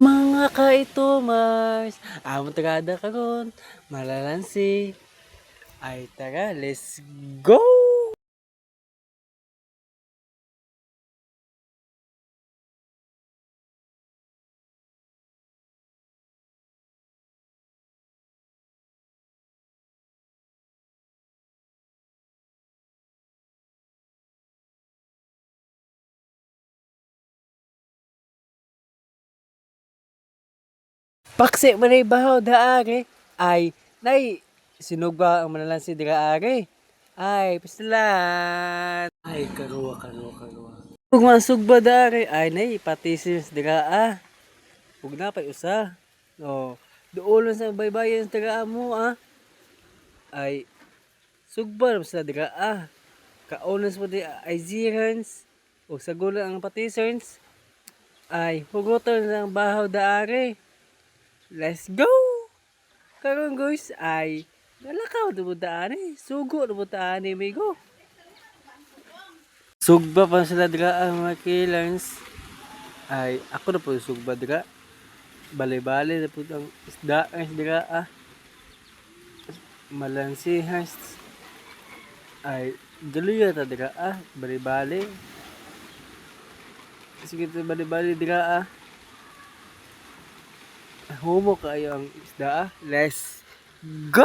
Mga kaitumars, among tagada karon, malalansi. Ay tara, let's go! Paksi manay bahaw daari. Ay, nay, sinugba ang malalansi daari. Ay, pisalan. Ay, karuwa. Kung masugba daari, ay nay, patisis daraa. Huwag na pa usa. No, doon sa baybayan sa daraa mo Ay, sugba na sa daraa. Kaunas mo di ay zirans. O sagulan ang patisans. Ay, hugutan ng bahaw daari. Let's go! Karon guys ay nalakaw na mo daan sugo na mo daan amigo. Sugba pa sila dira ang mga killers. Ay ako na po sugba dira. Bale-bale na po ang isda ang dira Malansihas. Ay galuya ta dira bale-bale. Sige ta bale-bale dira Humo kayo ang isda Let's go!